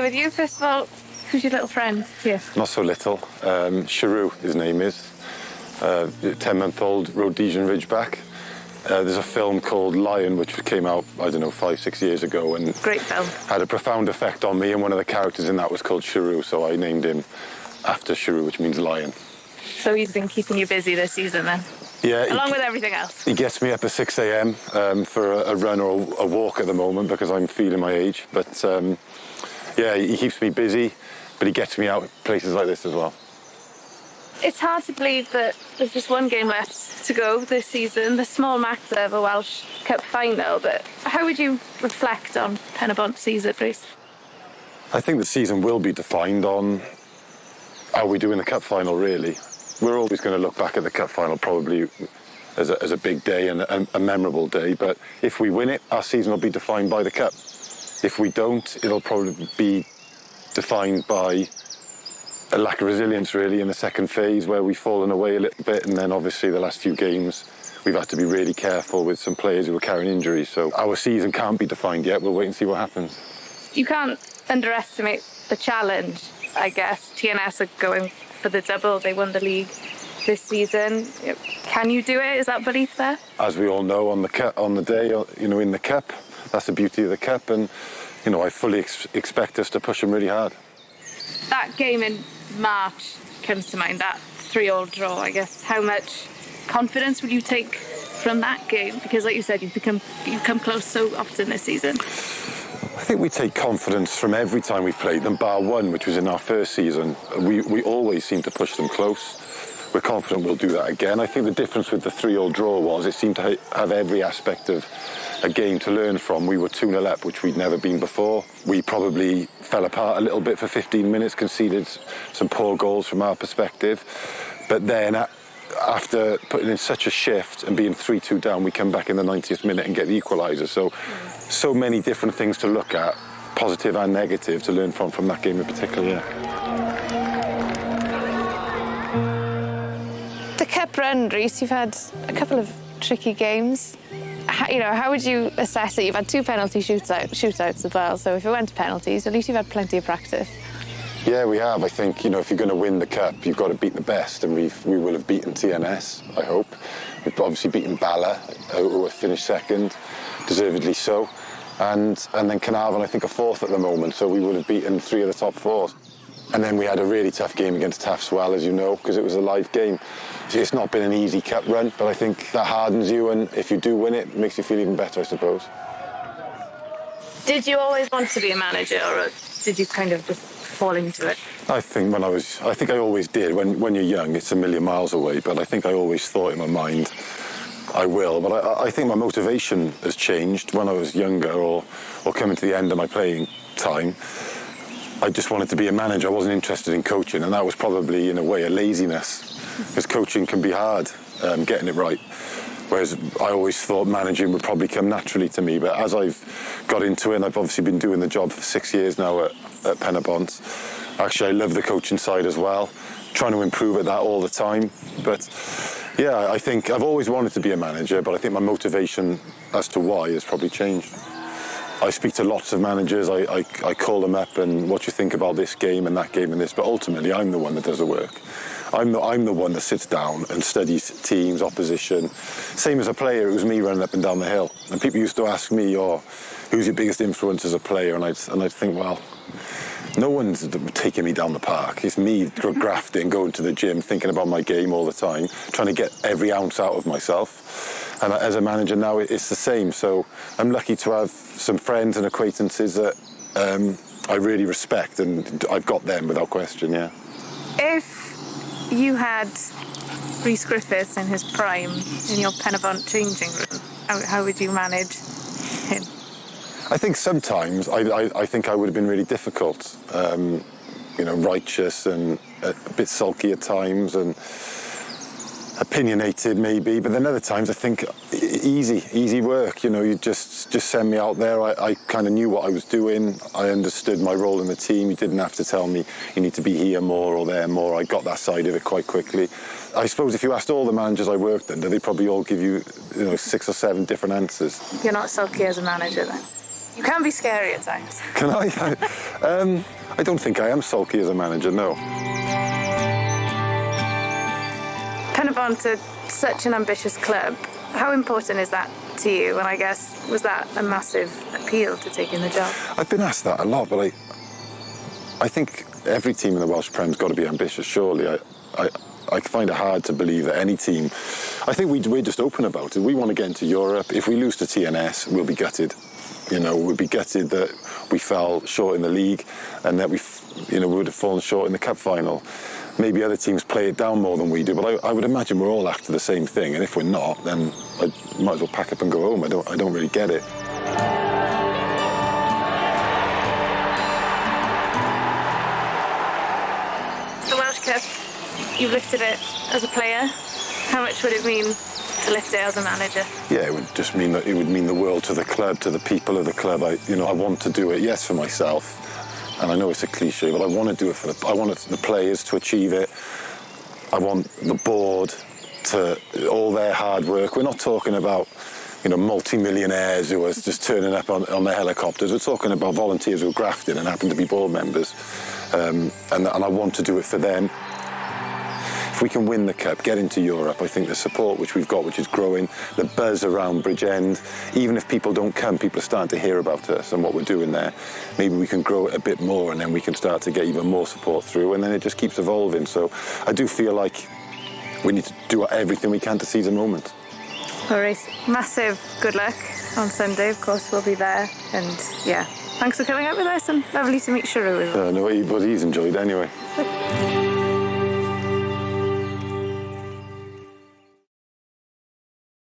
with you. First of all, who's your little friend here? Not so little. Geiriau, his name is. 10-month-old Rhodesian Ridgeback. There's a film called Lion, which came out, I don't know, 5-6 years ago, and great film. Had a profound effect on me, and one of the characters in that was called Geiriau, so I named him after Geiriau, which means lion. So he's been keeping you busy this season then? Yeah. Along with everything else? He gets me up at 6 a.m. For a run or a walk at the moment because I'm feeling my age. But yeah, he keeps me busy, but he gets me out places like this as well. It's hard to believe that there's just one game left to go this season, the small matter of a Welsh Cup final, but how would you reflect on Penybont season, Rhys? I think the season will be defined on how we do in the Cup final, really. We're always going to look back at the Cup final probably as a big day and a memorable day, but if we win it, our season will be defined by the Cup. If we don't, it'll probably be defined by a lack of resilience, really, in the second phase where we've fallen away a little bit, and then obviously the last few games we've had to be really careful with some players who are carrying injuries. So our season can't be defined yet. We'll wait and see what happens. You can't underestimate the challenge, I guess. TNS are going for the double. They won the league this season. Can you do it? Is that belief there? As we all know, on the day, in the Cup, that's the beauty of the Cup, and I fully expect us to push them really hard. That game in March comes to mind, that 3-3 draw, I guess. How much confidence would you take from that game? Because like you said, you've come close so often this season. I think we take confidence from every time we've played them, bar one, which was in our first season. We always seem to push them close. We're confident we'll do that again. I think the difference with the 3-3 draw was it seemed to have every aspect of a game to learn from. We were 2-0 up, which we'd never been before. We probably fell apart a little bit for 15 minutes, conceded some poor goals from our perspective. But then after putting in such a shift and being 3-2 down, we come back in the 90th minute and get the equaliser. So many different things to look at, positive and negative, to learn from that game in particular, yeah. The Cup run, Rhys, you've had a couple of tricky games. How would you assess it? You've had 2 penalty shootouts as well, so if it went to penalties, at least you've had plenty of practice. Yeah, we have. I think, if you're going to win the Cup, you've got to beat the best, and we will have beaten TNS, I hope. We've obviously beaten Bala, who have finished second, deservedly so, and then Carnarvon, I think, are 4th at the moment, so we would have beaten 3 of the top 4. And then we had a really tough game against Tufts, well, as you know, because it was a live game. It's not been an easy Cup run, but I think that hardens you, and if you do win it makes you feel even better, I suppose. Did you always want to be a manager, or did you kind of just fall into it? I think I always did. When you're young, it's a million miles away, but I think I always thought in my mind, I will. But I think my motivation has changed when I was younger or coming to the end of my playing time. I just wanted to be a manager. I wasn't interested in coaching, and that was probably, in a way, a laziness, because coaching can be hard, getting it right. Whereas I always thought managing would probably come naturally to me. But as I've got into it, and I've obviously been doing the job for 6 years now at Penybont, actually I love the coaching side as well, trying to improve at that all the time. But yeah, I think I've always wanted to be a manager, but I think my motivation as to why has probably changed. I speak to lots of managers, I call them up and what you think about this game and that game and this, but ultimately I'm the one that does the work. I'm the one that sits down and studies teams, opposition. Same as a player, it was me running up and down the hill. And people used to ask me, who's your biggest influence as a player? And I'd think, well, no one's taking me down the park. It's me grafting, going to the gym, thinking about my game all the time, trying to get every ounce out of myself. And as a manager now, it's the same. So I'm lucky to have some friends and acquaintances that I really respect, and I've got them without question, yeah. If you had Rhys Griffiths in his prime in your Penybont changing room, how would you manage him? I think sometimes I think I would have been really difficult, righteous and a bit sulky at times and opinionated maybe, but then other times I think easy work. You just send me out there. I kind of knew what I was doing. I understood my role in the team. You didn't have to tell me you need to be here more or there more. I got that side of it quite quickly. I suppose if you asked all the managers I worked under, they'd probably all give you 6 or 7 different answers. You're not sulky as a manager then? You can be scary at times. Can I? I don't think I am sulky as a manager, no. Penybont are such an ambitious club. How important is that to you? And I guess, was that a massive appeal to taking the job? I've been asked that a lot, but I think every team in the Welsh Prem's got to be ambitious, surely. I find it hard to believe that any team... I think we're just open about it. We want to get into Europe. If we lose to TNS, we'll be gutted. You know, we'll be gutted that we fell short in the league and that we would have fallen short in the cup final. Maybe other teams play it down more than we do, but I would imagine we're all after the same thing. And if we're not, then I might as well pack up and go home. I don't really get it. The Welsh Cup, you lifted it as a player. How much would it mean to lift it as a manager? Yeah, it would just mean that it would mean the world to the club, to the people of the club. I want to do it, yes, for myself. And I know it's a cliche, but I want to do it I want the players to achieve it. I want the board to all their hard work. We're not talking about, multi-millionaires who are just turning up on their helicopters. We're talking about volunteers who are grafting and happen to be board members. And I want to do it for them. If we can win the cup, get into Europe, I think the support which we've got, which is growing, the buzz around Bridgend, even if people don't come, people are starting to hear about us and what we're doing there. Maybe we can grow it a bit more and then we can start to get even more support through, and then it just keeps evolving. So I do feel like we need to do everything we can to seize the moment. Well, Rhys, massive good luck on Sunday. Of course, we'll be there. And, yeah, thanks for coming out with us and lovely to meet Sharu as well. No, but he's enjoyed anyway.